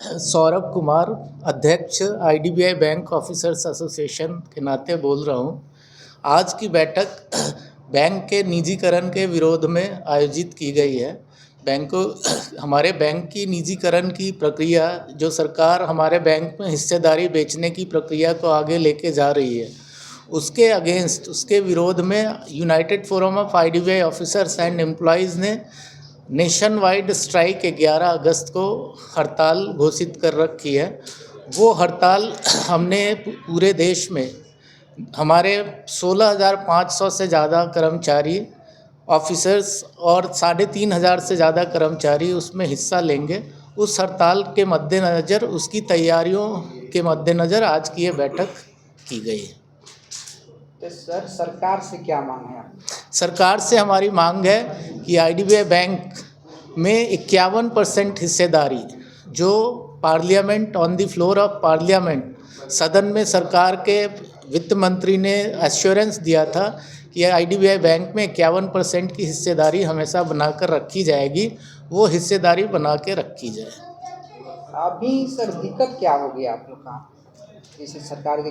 सौरभ कुमार, अध्यक्ष IDBI bank officers association के नाते बोल रहा हूँ। आज की बैठक बैंक के निजीकरण के विरोध में आयोजित की गई है। हमारे बैंक की निजीकरण की प्रक्रिया, जो सरकार हमारे बैंक में हिस्सेदारी बेचने की प्रक्रिया को आगे लेके जा रही है, उसके विरोध में United forum of IDBI officers and employees ने नेशन वाइड स्ट्राइक 11 अगस्त को हड़ताल घोषित कर रखी है। वो हड़ताल हमने पूरे देश में हमारे 16,500 से ज़्यादा कर्मचारी, ऑफिसर्स और 3,500 से ज़्यादा कर्मचारी उसमें हिस्सा लेंगे। उस हड़ताल के मद्देनज़र, उसकी तैयारियों के मद्देनज़र आज की ये बैठक की गई है। तो सर, सरकार से क्या मांग है? सरकार से हमारी मांग है कि आईडीबीआई बैंक में 51% हिस्सेदारी, जो parliament on the floor of parliament, सदन में सरकार के वित्त मंत्री ने एश्योरेंस दिया था कि आईडीबीआई बैंक में 51% की हिस्सेदारी हमेशा बनाकर रखी जाएगी, वो हिस्सेदारी बना के रखी जाए। अभी सर दिक्कत क्या होगी आप लोग का? जैसे सरकार के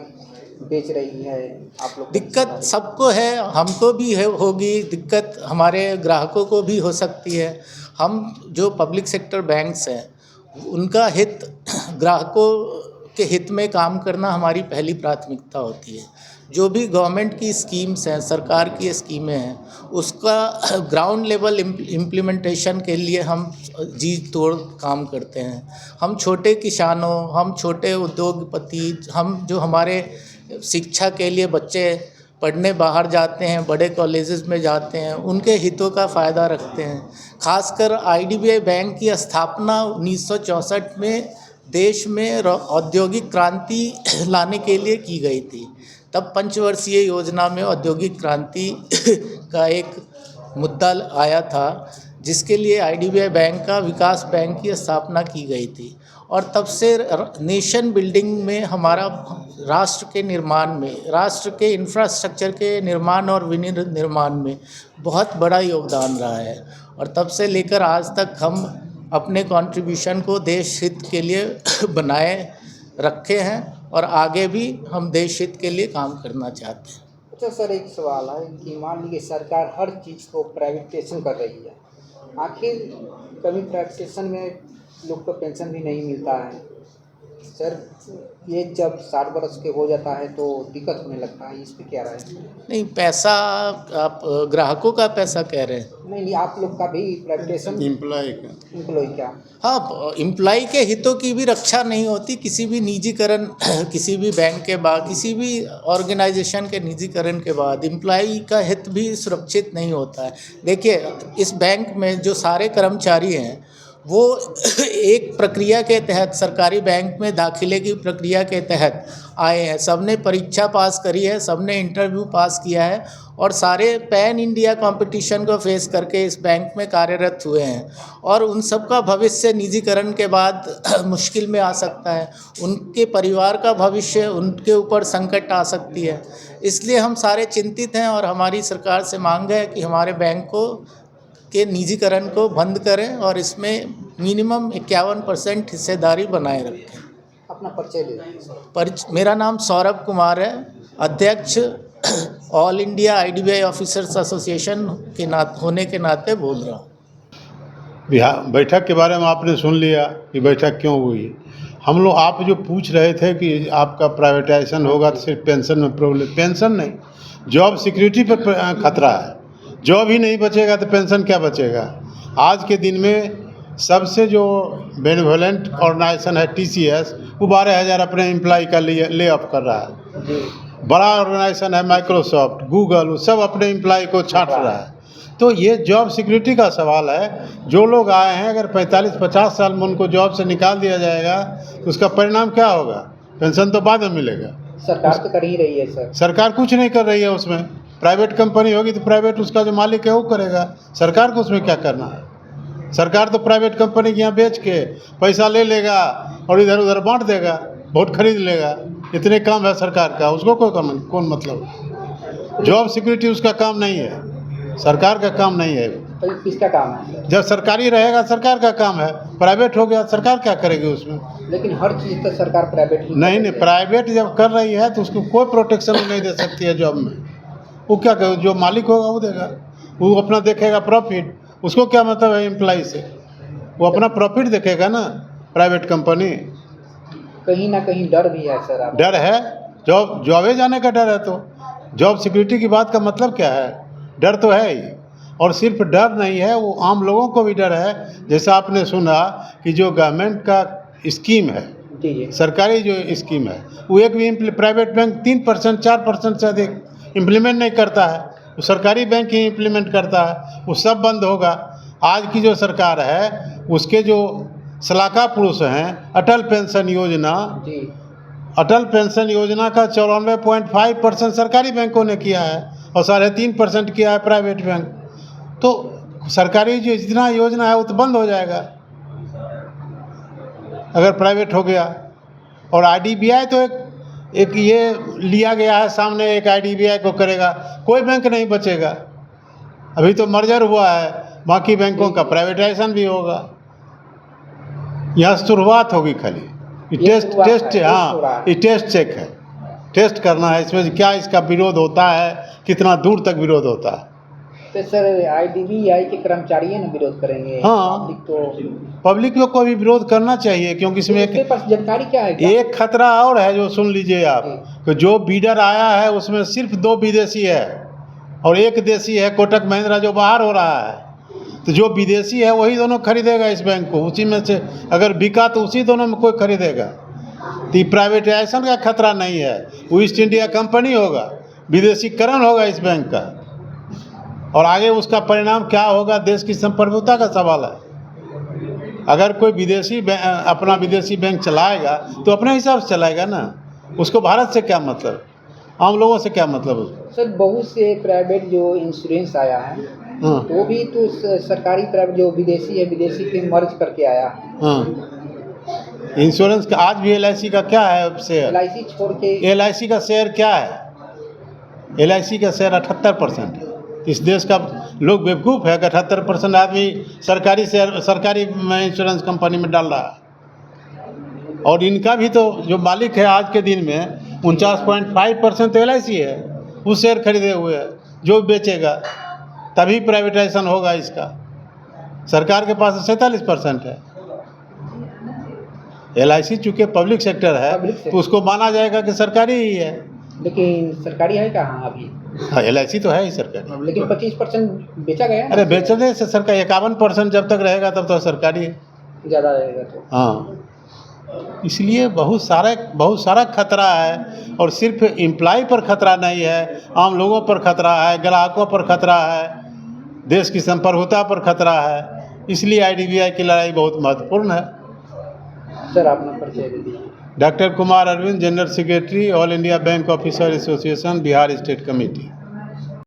बेच रही है, आप लोग दिक्कत सबको है, हमको भी होगी दिक्कत, हमारे ग्राहकों को भी हो सकती है। हम जो पब्लिक सेक्टर बैंक्स हैं, उनका हित, ग्राहकों के हित में काम करना हमारी पहली प्राथमिकता होती है। जो भी गवर्नमेंट की स्कीम्स हैं, सरकार की स्कीमें हैं, उसका ग्राउंड लेवल इम्प्लीमेंटेशन के लिए हम जी तोड़ काम करते हैं। हम छोटे किसानों, हम छोटे उद्योगपति, हम जो हमारे शिक्षा के लिए बच्चे पढ़ने बाहर जाते हैं, बड़े कॉलेजेस में जाते हैं, उनके हितों का फ़ायदा रखते हैं। खासकर आईडीबीआई बैंक की स्थापना 1964 में देश में औद्योगिक क्रांति लाने के लिए की गई थी। तब पंचवर्षीय योजना में औद्योगिक क्रांति का एक मुद्दा आया था, जिसके लिए आईडीबीआई बैंक का विकास बैंक की स्थापना की गई थी। और तब से नेशन बिल्डिंग में, हमारा राष्ट्र के निर्माण में, राष्ट्र के इंफ्रास्ट्रक्चर के निर्माण और विनिर्माण में बहुत बड़ा योगदान रहा है। और तब से लेकर आज तक हम अपने कंट्रीब्यूशन को देश हित के लिए बनाए रखे हैं और आगे भी हम देश हित के लिए काम करना चाहते हैं। अच्छा सर, एक सवाल है कि मान लीजिए सरकार हर चीज़ को प्राइवेटाइजेशन कर रही है, आखिर कभी प्राइवेटाइजेशन में लोग को पेंशन भी नहीं मिलता है। सर, ये जब 60 वर्ष के हो जाता है तो दिक्कत होने लगता है, इस पर क्या राय है? नहीं, पैसा आप ग्राहकों का पैसा कह रहे हैं? नहीं, आप लोग का भी प्राइवेटाइजेशन, एम्प्लॉय क्या? हाँ, एम्प्लॉय के हितों की भी रक्षा नहीं होती किसी भी निजीकरण किसी भी बैंक के बाद, किसी भी ऑर्गेनाइजेशन के निजीकरण के बाद एम्प्लॉय का हित भी सुरक्षित नहीं होता है। देखिए, इस बैंक में जो सारे कर्मचारी हैं, वो एक प्रक्रिया के तहत, सरकारी बैंक में दाखिले की प्रक्रिया के तहत आए हैं। सबने परीक्षा पास करी है, सबने इंटरव्यू पास किया है और सारे पैन इंडिया कंपटीशन को फेस करके इस बैंक में कार्यरत हुए हैं। और उन सब का भविष्य निजीकरण के बाद मुश्किल में आ सकता है, उनके परिवार का भविष्य, उनके ऊपर संकट आ सकती है। इसलिए हम सारे चिंतित हैं और हमारी सरकार से मांग है कि हमारे बैंक के निजीकरण को बंद करें और इसमें मिनिमम 51% हिस्सेदारी बनाए रखें। अपना परिचय दे दीजिए। मेरा नाम सौरभ कुमार है, अध्यक्ष all India IDBI officers association के होने के नाते बोल रहा हूँ। बिहार बैठक के बारे में आपने सुन लिया कि बैठक क्यों हुई। हम लोग, आप जो पूछ रहे थे कि आपका प्राइवेटाइजेशन होगा तो सिर्फ पेंशन में प्रॉब्लम, पेंशन नहीं, जॉब सिक्योरिटी पर खतरा है। जॉब ही नहीं बचेगा तो पेंशन क्या बचेगा। आज के दिन में सबसे जो बेनिवोलेंट ऑर्गेनाइजेशन है TCS, वो 12,000 अपने एम्प्लॉय का ले ऑफ कर रहा है। बड़ा ऑर्गेनाइजेशन है माइक्रोसॉफ्ट, गूगल, वो सब अपने एम्प्लॉय को छांट रहा है। तो ये जॉब सिक्योरिटी का सवाल है। जो लोग आए हैं, अगर 45-50 साल में उनको जॉब से निकाल दिया जाएगा तो उसका परिणाम क्या होगा? पेंशन तो बाद में मिलेगा। सरकार तो कर ही रही है सर। सरकार कुछ नहीं कर रही है उसमें। प्राइवेट कंपनी होगी तो प्राइवेट, उसका जो मालिक है वो करेगा, सरकार को उसमें क्या करना है। सरकार तो प्राइवेट कंपनी के यहाँ बेच के पैसा ले लेगा और इधर उधर बांट देगा, वोट खरीद लेगा। इतने काम है सरकार का, उसको कौन मतलब। जॉब सिक्योरिटी उसका काम नहीं है, सरकार का काम नहीं है। तो किसका काम है सर? जब सरकारी रहेगा सरकार का काम है, प्राइवेट हो गया सरकार क्या करेगी उसमें? लेकिन हर चीज़ तो सरकार प्राइवेट ही नहीं नहीं, प्राइवेट जब कर रही है तो उसको कोई प्रोटेक्शन नहीं दे सकती है जॉब में। वो क्या करे, जो मालिक होगा वो देगा, वो अपना देखेगा प्रॉफिट। उसको क्या मतलब है एम्प्लॉय से? वो अपना प्रॉफिट देखेगा ना, प्राइवेट कंपनी। कहीं ना कहीं डर भी है सर। आप डर है, जॉबे जाने का डर है। तो जॉब सिक्योरिटी की बात का मतलब क्या है? डर तो है ही। और सिर्फ डर नहीं है, वो आम लोगों को भी डर है। जैसा आपने सुना कि जो गवर्नमेंट का स्कीम है, जी जी सरकारी जो स्कीम है, वो एक भी प्राइवेट बैंक 3% 4% से अधिक इम्प्लीमेंट नहीं करता है। वो सरकारी बैंक ही इम्प्लीमेंट करता है। वो सब बंद होगा। आज की जो सरकार है उसके जो सलाहकार पुरुष हैं, अटल पेंशन योजना, जी अटल पेंशन योजना का 94.5% सरकारी बैंकों ने किया है और 3.5% किया है प्राइवेट बैंक। तो सरकारी जो जितना योजना है वो तो बंद हो जाएगा अगर प्राइवेट हो गया। और IDBI तो एक ये लिया गया है सामने, एक IDBI को करेगा, कोई बैंक नहीं बचेगा। अभी तो मर्जर हुआ है, बाकी बैंकों का प्राइवेटाइजेशन भी होगा। यहाँ शुरुआत होगी खाली। ये टेस्ट चेक है, टेस्ट करना है इसमें क्या इसका विरोध होता है, कितना दूर तक विरोध होता है। तो सर IDBI के कर्मचारी है ना विरोध करेंगे? हाँ, पब्लिक को भी विरोध करना चाहिए, क्योंकि इसमें उसके पास जानकारी क्या है? एक खतरा और है जो सुन लीजिए आप, कि जो बीडर आया है उसमें सिर्फ 2 विदेशी है और 1 देशी है, कोटक महिंद्रा जो बाहर हो रहा है। तो जो विदेशी है वही दोनों खरीदेगा इस बैंक को, उसी में से अगर बिका तो उसी दोनों में कोई खरीदेगा। तो प्राइवेटाइजेशन का खतरा नहीं है, वो ईस्ट इंडिया कंपनी होगा, विदेशीकरण होगा इस बैंक का। और आगे उसका परिणाम क्या होगा, देश की संप्रभुता का सवाल है। अगर कोई अपना विदेशी बैंक चलाएगा तो अपने हिसाब से चलाएगा ना, उसको भारत से क्या मतलब, आम लोगों से क्या मतलब उसको। सर बहुत से प्राइवेट जो इंश्योरेंस आया है, हाँ वो भी तो सरकारी प्राइवेट जो विदेशी है, विदेशी के मर्ज करके आया है। हाँ, इंश्योरेंस का आज भी LIC का क्या है शेयर? LIC छोड़ के LIC का शेयर क्या है? LIC का शेयर 78% है। इस देश का लोग बेवकूफ़ है कि 78% आदमी सरकारी शेयर, सरकारी इंश्योरेंस कंपनी में डाल रहा है। और इनका भी तो जो मालिक है आज के दिन में 49.5% तो LIC है, वो शेयर खरीदे हुए है। जो बेचेगा तभी प्राइवेटाइजेशन होगा इसका। सरकार के पास 47% है। LIC चूँकि पब्लिक सेक्टर है तो उसको माना जाएगा कि सरकारी ही है। लेकिन सरकारी है कहाँ अभी? हाँ, LIC तो है ही सरकारी। लेकिन 25% बेचा गया है। अरे बेचने से सरकार 51% जब तक रहेगा तब तो सरकारी है। ज़्यादा रहेगा तो। हाँ, इसलिए बहुत सारा खतरा है। और सिर्फ एम्प्लॉय पर खतरा नहीं है, आम लोगों पर खतरा है, ग्राहकों पर खतरा है, देश की संप्रभुता पर खतरा है। इसलिए IDBI की लड़ाई बहुत महत्वपूर्ण है। सर अपना परिचय दे दीजिए। Doctor Kumar Arvind, general secretary, all India bank officer association, Bihar state committee.